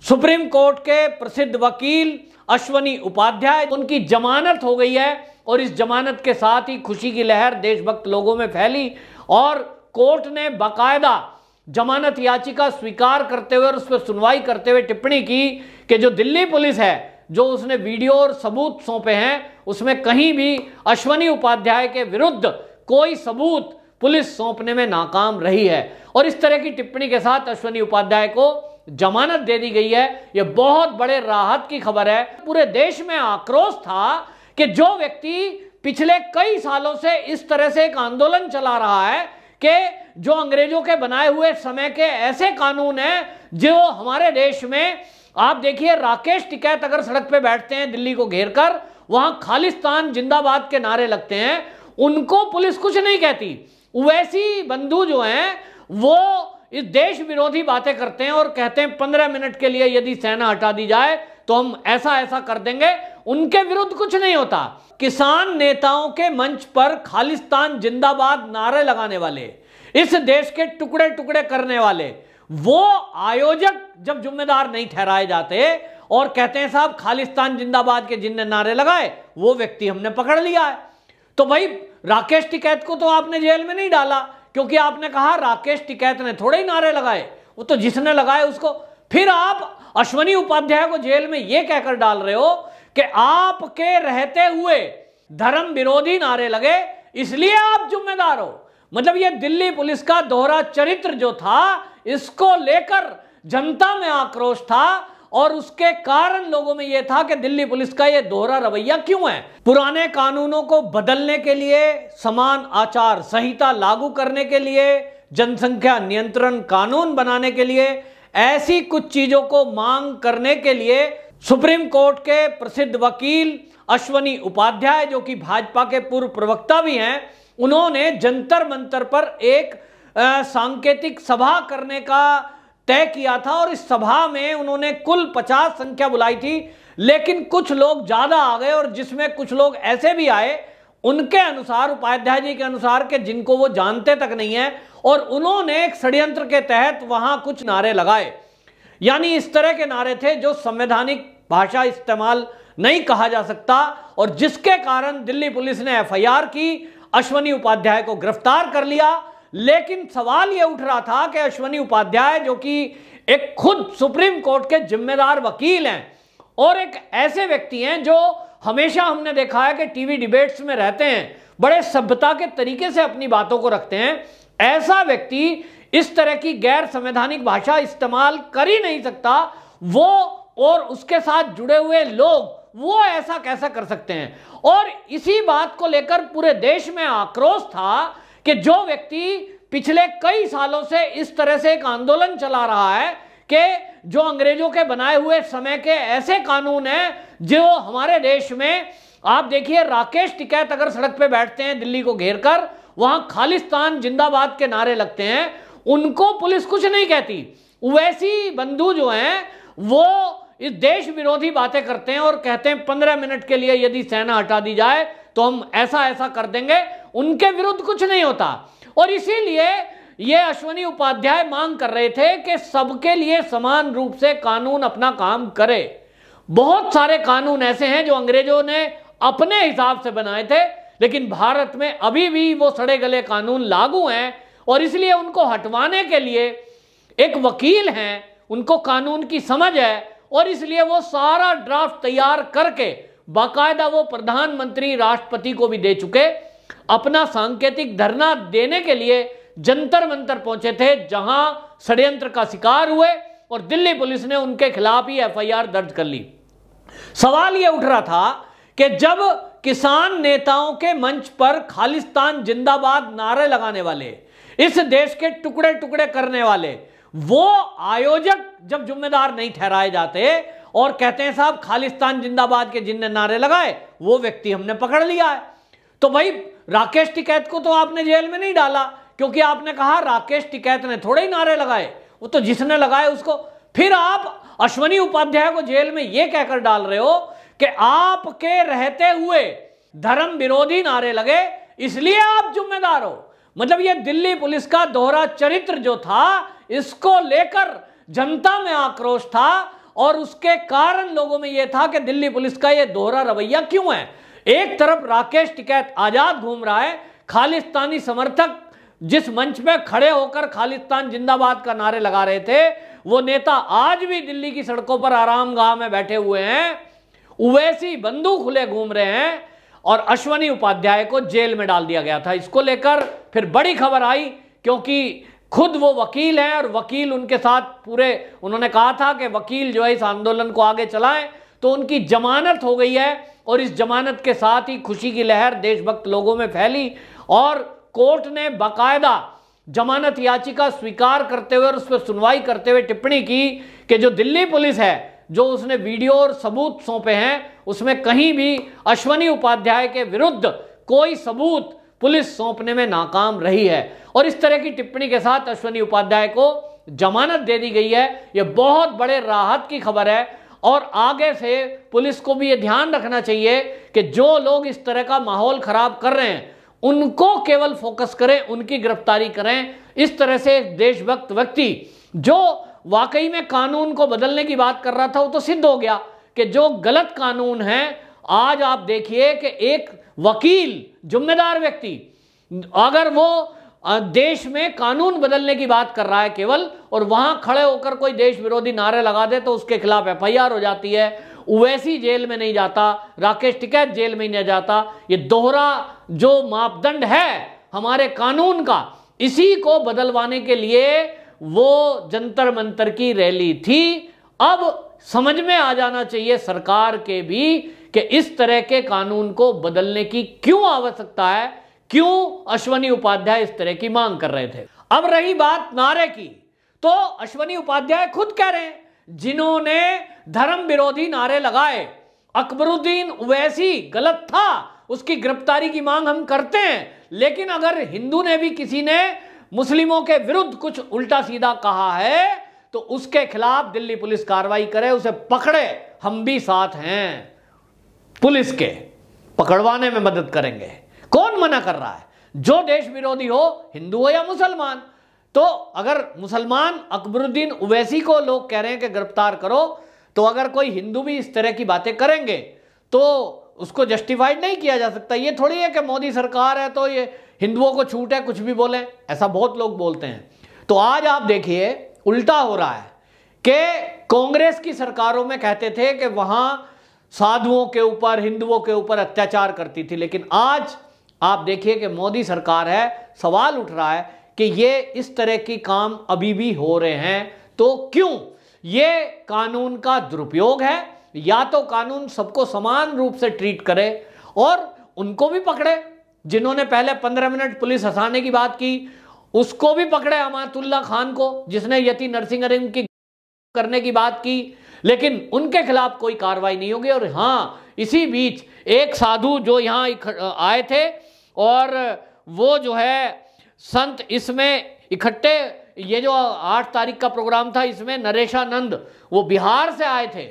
Supreme court के प्रसिद्ध वकील अश्वनी उपाध्याय, उनकी जमानत हो गई है और इस जमानत के साथ ही खुशी की लहर देशभक्त लोगों में फैली और कोर्ट ने बाकायदा जमानत याचिका स्वीकार करते हुए और उस पर सुनवाई करते हुए टिप्पणी की कि जो दिल्ली पुलिस है, जो उसने वीडियो और सबूत सौंपे हैं, उसमें कहीं भी अश्वनी उपाध्याय के विरुद्ध कोई सबूत पुलिस सौंपने में नाकाम रही है। और इस तरह की टिप्पणी के साथ अश्वनी उपाध्याय को जमानत दे दी गई है। यह बहुत बड़े राहत की खबर है। पूरे देश में आक्रोश था कि जो व्यक्ति पिछले कई सालों से इस तरह से एक आंदोलन चला रहा है कि जो अंग्रेजों के बनाए हुए समय के ऐसे कानून हैं जो हमारे देश में, आप देखिए राकेश टिकैत अगर सड़क पे बैठते हैं दिल्ली को घेर कर, वहां खालिस्तान जिंदाबाद के नारे लगते हैं, उनको पुलिस कुछ नहीं कहती। वैसी बंधु जो हैं वो इस देश विरोधी बातें करते हैं और कहते हैं 15 मिनट के लिए यदि सेना हटा दी जाए तो हम ऐसा ऐसा कर देंगे। उनके विरुद्ध कुछ नहीं होता। किसान नेताओं के मंच पर खालिस्तान जिंदाबाद नारे लगाने वाले, इस देश के टुकड़े टुकड़े करने वाले, वो आयोजक जब जिम्मेदार नहीं ठहराए जाते और कहते हैं साहब खालिस्तान जिंदाबाद के जिनने नारे लगाए वो व्यक्ति हमने पकड़ लिया है, तो भाई राकेश टिकैत को तो आपने जेल में नहीं डाला क्योंकि आपने कहा राकेश टिकैत ने थोड़े ही नारे लगाए, वो तो जिसने लगाए उसको। फिर आप अश्वनी उपाध्याय को जेल में यह कहकर डाल रहे हो कि आपके रहते हुए धर्म विरोधी नारे लगे इसलिए आप जिम्मेदार हो। मतलब ये दिल्ली पुलिस का दोहरा चरित्र जो था, इसको लेकर जनता में आक्रोश था और उसके कारण लोगों में यह था कि दिल्ली पुलिस का यह दोहरा रवैया क्यों है। पुराने कानूनों को बदलने के लिए, समान आचार संहिता लागू करने के लिए, जनसंख्या नियंत्रण कानून बनाने के लिए, ऐसी कुछ चीजों को मांग करने के लिए सुप्रीम कोर्ट के प्रसिद्ध वकील अश्वनी उपाध्याय, जो कि भाजपा के पूर्व प्रवक्ता भी हैं, उन्होंने जंतर मंतर पर एक सांकेतिक सभा करने का तय किया था और इस सभा में उन्होंने कुल 50 संख्या बुलाई थी, लेकिन कुछ लोग ज्यादा आ गए और जिसमें कुछ लोग ऐसे भी आए उनके अनुसार, उपाध्याय जी के अनुसार, के जिनको वो जानते तक नहीं है, और उन्होंने एक षड्यंत्र के तहत वहां कुछ नारे लगाए। यानी इस तरह के नारे थे जो संवैधानिक भाषा इस्तेमाल नहीं कहा जा सकता और जिसके कारण दिल्ली पुलिस ने एफआईआर की, अश्वनी उपाध्याय को गिरफ्तार कर लिया। लेकिन सवाल यह उठ रहा था कि अश्वनी उपाध्याय, जो कि एक खुद सुप्रीम कोर्ट के जिम्मेदार वकील हैं और एक ऐसे व्यक्ति हैं जो हमेशा हमने देखा है कि टीवी डिबेट्स में रहते हैं, बड़े सभ्यता के तरीके से अपनी बातों को रखते हैं, ऐसा व्यक्ति इस तरह की गैर संवैधानिक भाषा इस्तेमाल कर ही नहीं सकता। वो और उसके साथ जुड़े हुए लोग वो ऐसा कैसा कर सकते हैं। और इसी बात को लेकर पूरे देश में आक्रोश था कि जो व्यक्ति पिछले कई सालों से इस तरह से एक आंदोलन चला रहा है कि जो अंग्रेजों के बनाए हुए समय के ऐसे कानून हैं जो हमारे देश में, आप देखिए राकेश टिकैत अगर सड़क पे बैठते हैं दिल्ली को घेर कर, वहां खालिस्तान जिंदाबाद के नारे लगते हैं, उनको पुलिस कुछ नहीं कहती। वैसी बंधु जो हैं वो इस देश विरोधी बातें करते हैं और कहते हैं 15 मिनट के लिए यदि सेना हटा दी जाए तो हम ऐसा ऐसा कर देंगे। उनके विरुद्ध कुछ नहीं होता और इसीलिए ये अश्वनी उपाध्याय मांग कर रहे थे कि सबके लिए समान रूप से कानून अपना काम करे। बहुत सारे कानून ऐसे हैं जो अंग्रेजों ने अपने हिसाब से बनाए थे, लेकिन भारत में अभी भी वो सड़े गले कानून लागू हैं और इसलिए उनको हटवाने के लिए एक वकील हैं, उनको कानून की समझ है और इसलिए वो सारा ड्राफ्ट तैयार करके बाकायदा वो प्रधानमंत्री, राष्ट्रपति को भी दे चुके। अपना सांकेतिक धरना देने के लिए जंतर मंतर पहुंचे थे जहां षड्यंत्र का शिकार हुए और दिल्ली पुलिस ने उनके खिलाफ ही एफआईआर दर्ज कर ली। सवाल यह उठ रहा था कि जब किसान नेताओं के मंच पर खालिस्तान जिंदाबाद नारे लगाने वाले, इस देश के टुकड़े टुकड़े करने वाले, वो आयोजक जब जिम्मेदार नहीं ठहराए जाते और कहते हैं साहब खालिस्तान जिंदाबाद के जिनने नारे लगाए वो व्यक्ति हमने पकड़ लिया है, तो भाई राकेश टिकैत को तो आपने जेल में नहीं डाला क्योंकि आपने कहा राकेश टिकैत ने थोड़े ही नारे लगाए, वो तो जिसने लगाए उसको। फिर आप अश्वनी उपाध्याय को जेल में यह कहकर डाल रहे हो कि आपके रहते हुए धर्म विरोधी नारे लगे इसलिए आप जिम्मेदार हो। मतलब ये दिल्ली पुलिस का दोहरा चरित्र जो था, इसको लेकर जनता में आक्रोश था और उसके कारण लोगों में यह था कि दिल्ली पुलिस का यह दोहरा रवैया क्यों है। एक तरफ राकेश टिकैत आजाद घूम रहा है, खालिस्तानी समर्थक जिस मंच पे खड़े होकर खालिस्तान जिंदाबाद का नारे लगा रहे थे, वो नेता आज भी दिल्ली की सड़कों पर आरामगाह में बैठे हुए हैं, ओवैसी बंदूक खुले घूम रहे हैं, और अश्वनी उपाध्याय को जेल में डाल दिया गया था। इसको लेकर फिर बड़ी खबर आई, क्योंकि खुद वो वकील हैं और वकील उनके साथ पूरे, उन्होंने कहा था कि वकील जो है इस आंदोलन को आगे चलाएं, तो उनकी जमानत हो गई है और इस जमानत के साथ ही खुशी की लहर देशभक्त लोगों में फैली और कोर्ट ने बाकायदा जमानत याचिका स्वीकार करते हुए और उस पर सुनवाई करते हुए टिप्पणी की कि जो दिल्ली पुलिस है, जो उसने वीडियो और सबूत सौंपे हैं, उसमें कहीं भी अश्वनी उपाध्याय के विरुद्ध कोई सबूत पुलिस सौंपने में नाकाम रही है। और इस तरह की टिप्पणी के साथ अश्वनी उपाध्याय को जमानत दे दी गई है। यह बहुत बड़े राहत की खबर है और आगे से पुलिस को भी यह ध्यान रखना चाहिए कि जो लोग इस तरह का माहौल खराब कर रहे हैं उनको केवल फोकस करें, उनकी गिरफ्तारी करें। इस तरह से देशभक्त व्यक्ति जो वाकई में कानून को बदलने की बात कर रहा था, वो तो सिद्ध हो गया कि जो गलत कानून है, आज आप देखिए कि एक वकील, जिम्मेदार व्यक्ति, अगर वो देश में कानून बदलने की बात कर रहा है केवल, और वहां खड़े होकर कोई देश विरोधी नारे लगा दे तो उसके खिलाफ एफआईआर हो जाती है, ओवैसी जेल में नहीं जाता, राकेश टिकैत जेल में नहीं जाता। ये दोहरा जो मापदंड है हमारे कानून का, इसी को बदलवाने के लिए वो जंतर मंतर की रैली थी। अब समझ में आ जाना चाहिए सरकार के भी कि इस तरह के कानून को बदलने की क्यों आवश्यकता है, क्यों अश्वनी उपाध्याय इस तरह की मांग कर रहे थे। अब रही बात नारे की, तो अश्वनी उपाध्याय खुद कह रहे हैं, जिन्होंने धर्म विरोधी नारे लगाए, अकबरुद्दीन ओवैसी गलत था, उसकी गिरफ्तारी की मांग हम करते हैं, लेकिन अगर हिंदू ने भी, किसी ने मुस्लिमों के विरुद्ध कुछ उल्टा सीधा कहा है तो उसके खिलाफ दिल्ली पुलिस कार्रवाई करे, उसे पकड़े, हम भी साथ हैं, पुलिस के पकड़वाने में मदद करेंगे। कौन मना कर रहा है? जो देश विरोधी हो, हिंदू हो या मुसलमान। तो अगर मुसलमान अकबरुद्दीन ओवैसी को लोग कह रहे हैं कि गिरफ्तार करो, तो अगर कोई हिंदू भी इस तरह की बातें करेंगे तो उसको जस्टिफाइड नहीं किया जा सकता। ये थोड़ी है कि मोदी सरकार है तो ये हिंदुओं को छूट है कुछ भी बोले, ऐसा बहुत लोग बोलते हैं। तो आज आप देखिए उल्टा हो रहा है कि कांग्रेस की सरकारों में कहते थे कि वहां साधुओं के ऊपर, हिंदुओं के ऊपर अत्याचार करती थी, लेकिन आज आप देखिए कि मोदी सरकार है, सवाल उठ रहा है कि ये इस तरह की काम अभी भी हो रहे हैं, तो क्यों? ये कानून का दुरुपयोग है, या तो कानून सबको समान रूप से ट्रीट करे और उनको भी पकड़े, जिन्होंने पहले 15 मिनट पुलिस हंसाने की बात की उसको भी पकड़े, अमातुल्ला खान को, जिसने यति नरसिंह की करने की बात की, लेकिन उनके खिलाफ कोई कार्रवाई नहीं होगी। और हाँ, इसी बीच एक साधु जो यहाँ आए थे और वो जो है संत इसमें इकट्ठे, ये जो 8 तारीख का प्रोग्राम था, इसमें नरेशानंद, वो बिहार से आए थे,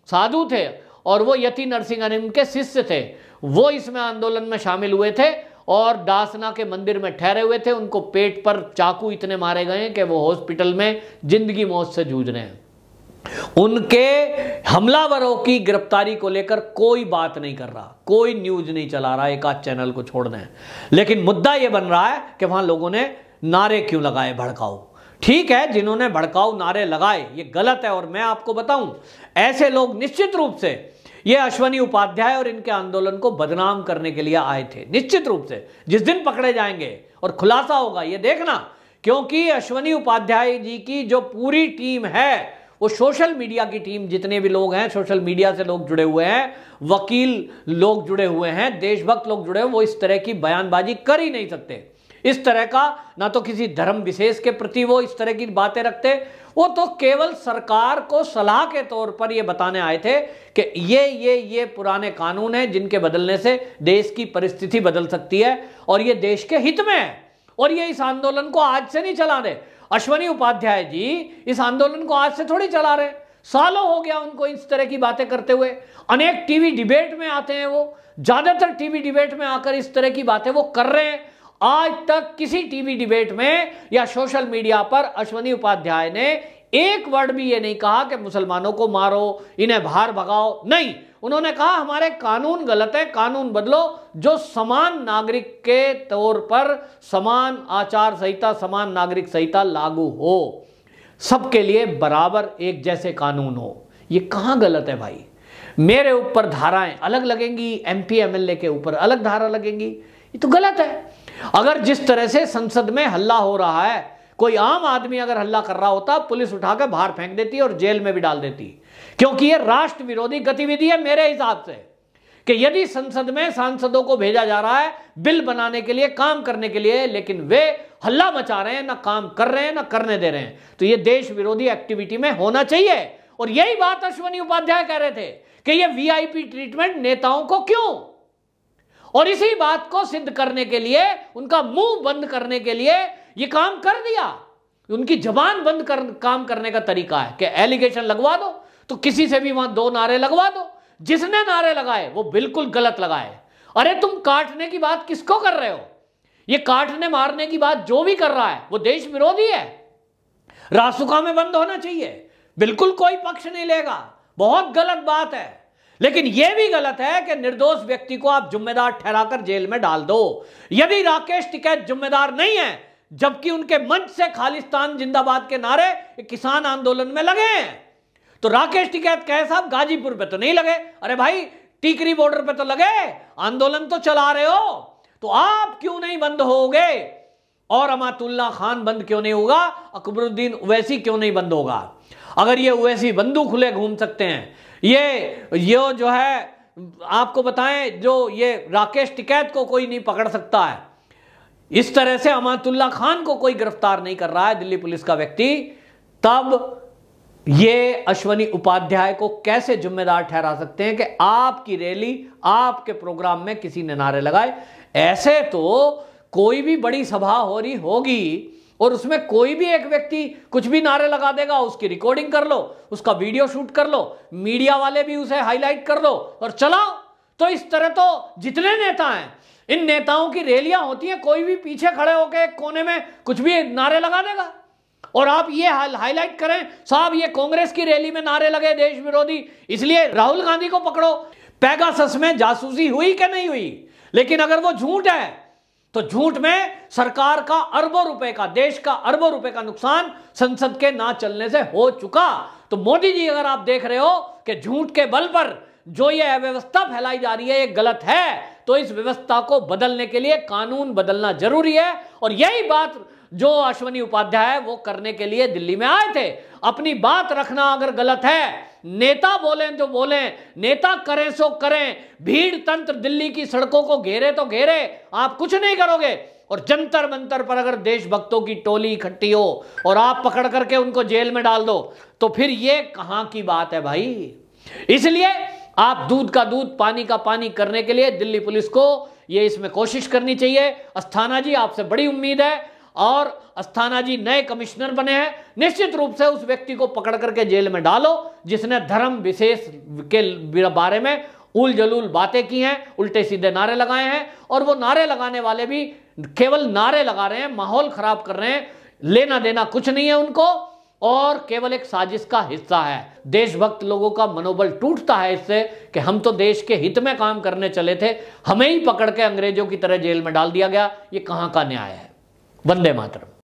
साधु थे और वो यति नरसिंह के शिष्य थे, वो इसमें आंदोलन में शामिल हुए थे और दासना के मंदिर में ठहरे हुए थे। उनको पेट पर चाकू इतने मारे गए कि वो हॉस्पिटल में जिंदगी मौत से जूझ रहे हैं। उनके हमलावरों की गिरफ्तारी को लेकर कोई बात नहीं कर रहा, कोई न्यूज नहीं चला रहा, एक आध चैनल को छोड़ दें, लेकिन मुद्दा यह बन रहा है कि वहां लोगों ने नारे क्यों लगाए भड़काऊ। ठीक है, जिन्होंने भड़काऊ नारे लगाए ये गलत है, और मैं आपको बताऊं ऐसे लोग निश्चित रूप से ये अश्वनी उपाध्याय और इनके आंदोलन को बदनाम करने के लिए आए थे। निश्चित रूप से जिस दिन पकड़े जाएंगे और खुलासा होगा, ये देखना, क्योंकि अश्वनी उपाध्याय जी की जो पूरी टीम है, वो सोशल मीडिया की टीम, जितने भी लोग हैं सोशल मीडिया से लोग जुड़े हुए हैं, वकील लोग जुड़े हुए हैं, देशभक्त लोग जुड़े हुए, वो इस तरह की बयानबाजी कर ही नहीं सकते। इस तरह का ना तो किसी धर्म विशेष के प्रति वो इस तरह की बातें रखते, वो तो केवल सरकार को सलाह के तौर पर ये बताने आए थे कि ये पुराने कानून हैं जिनके बदलने से देश की परिस्थिति बदल सकती है और ये देश के हित में है, और ये इस आंदोलन को आज से नहीं चला रहे। अश्वनी उपाध्याय जी इस आंदोलन को आज से थोड़ी चला रहे, सालों हो गया उनको इस तरह की बातें करते हुए। अनेक टीवी डिबेट में आते हैं, वो ज्यादातर टीवी डिबेट में आकर इस तरह की बातें वो कर रहे हैं। आज तक किसी टीवी डिबेट में या सोशल मीडिया पर अश्वनी उपाध्याय ने एक वर्ड भी ये नहीं कहा कि मुसलमानों को मारो, इन्हें बाहर भगाओ, नहीं। उन्होंने कहा हमारे कानून गलत है, कानून बदलो जो समान नागरिक के तौर पर समान आचार संहिता, समान नागरिक संहिता लागू हो, सबके लिए बराबर एक जैसे कानून हो। ये कहां गलत है भाई? मेरे ऊपर धाराएं अलग लगेंगी, एमपी एमएलए के ऊपर अलग धारा लगेंगी, ये तो गलत है। अगर जिस तरह से संसद में हल्ला हो रहा है, कोई आम आदमी अगर हल्ला कर रहा होता, पुलिस उठाकर बाहर फेंक देती और जेल में भी डाल देती, क्योंकि यह राष्ट्र विरोधी गतिविधि है मेरे हिसाब से। कि यदि संसद में सांसदों को भेजा जा रहा है बिल बनाने के लिए, काम करने के लिए, लेकिन वे हल्ला मचा रहे हैं, ना काम कर रहे हैं, ना करने दे रहे हैं, तो यह देश विरोधी एक्टिविटी में होना चाहिए। और यही बात अश्वनी उपाध्याय कह रहे थे कि यह वीआईपी ट्रीटमेंट नेताओं को क्यों, और इसी बात को सिद्ध करने के लिए, उनका मुंह बंद करने के लिए यह काम कर दिया। उनकी जबान बंद कर काम करने का तरीका है कि एलिगेशन लगवा दो तो किसी से भी वहां 2 नारे लगवा दो। जिसने नारे लगाए वो बिल्कुल गलत लगाए। अरे तुम काटने की बात किसको कर रहे हो? ये काटने मारने की बात जो भी कर रहा है वो देश विरोधी है, रासुका में बंद होना चाहिए, बिल्कुल कोई पक्ष नहीं लेगा, बहुत गलत बात है। लेकिन यह भी गलत है कि निर्दोष व्यक्ति को आप जिम्मेदार ठहराकर जेल में डाल दो। यदि राकेश टिकैत जिम्मेदार नहीं है, जबकि उनके मंच से खालिस्तान जिंदाबाद के नारे किसान आंदोलन में लगे हैं, तो राकेश टिकैत कहे साहब गाजीपुर पे तो नहीं लगे, अरे भाई टीकरी बॉर्डर पे तो लगे, आंदोलन तो चला रहे हो, तो आप क्यों नहीं बंद होगे? और अमातुल्लाह खान बंद क्यों नहीं होगा? अकबरुद्दीन ओवैसी क्यों नहीं बंद होगा? अगर ये ओवैसी बंदूक खुले घूम सकते हैं, ये जो है आपको बताएं, जो ये राकेश टिकैत को कोई नहीं पकड़ सकता है, इस तरह से अमातुल्लाह खान को कोई गिरफ्तार नहीं कर रहा है दिल्ली पुलिस का व्यक्ति, तब ये अश्वनी उपाध्याय को कैसे जिम्मेदार ठहरा सकते हैं कि आपकी रैली, आपके प्रोग्राम में किसी ने नारे लगाए? ऐसे तो कोई भी बड़ी सभा हो रही होगी और उसमें कोई भी एक व्यक्ति कुछ भी नारे लगा देगा, उसकी रिकॉर्डिंग कर लो, उसका वीडियो शूट कर लो, मीडिया वाले भी उसे हाईलाइट कर दो और चलाओ। तो इस तरह तो जितने नेता हैं, इन नेताओं की रैलियां होती हैं, कोई भी पीछे खड़े होकर एक कोने में कुछ भी नारे लगा देगा और आप ये हाईलाइट करें साहब ये कांग्रेस की रैली में नारे लगे देश विरोधी, इसलिए राहुल गांधी को पकड़ो। पेगासस में जासूसी हुई कि नहीं हुई? लेकिन अगर वो झूठ है तो झूठ में सरकार का अरबों रुपए का, देश का अरबों रुपए का नुकसान संसद के ना चलने से हो चुका। तो मोदी जी, अगर आप देख रहे हो कि झूठ के बल पर जो ये अव्यवस्था फैलाई जा रही है ये गलत है, तो इस व्यवस्था को बदलने के लिए कानून बदलना जरूरी है। और यही बात जो अश्वनी उपाध्याय वो करने के लिए दिल्ली में आए थे। अपनी बात रखना अगर गलत है, नेता बोलें तो बोलें, नेता करें सो करें, भीड़ तंत्र दिल्ली की सड़कों को घेरे तो घेरे, आप कुछ नहीं करोगे। और जंतर मंतर पर अगर देशभक्तों की टोली इकट्ठी हो और आप पकड़ करके उनको जेल में डाल दो, तो फिर ये कहां की बात है भाई? इसलिए आप दूध का दूध, पानी का पानी करने के लिए दिल्ली पुलिस को ये इसमें कोशिश करनी चाहिए। अस्थाना जी, आपसे बड़ी उम्मीद है, और अस्थाना जी नए कमिश्नर बने हैं, निश्चित रूप से उस व्यक्ति को पकड़ करके जेल में डालो जिसने धर्म विशेष के बारे में उल जलूल बातें की हैं, उल्टे सीधे नारे लगाए हैं। और वो नारे लगाने वाले भी केवल नारे लगा रहे हैं, माहौल खराब कर रहे हैं, लेना देना कुछ नहीं है उनको, और केवल एक साजिश का हिस्सा है। देशभक्त लोगों का मनोबल टूटता है इससे कि हम तो देश के हित में काम करने चले थे, हमें ही पकड़ के अंग्रेजों की तरह जेल में डाल दिया गया। ये कहां का न्याय है? वंदे मातरम।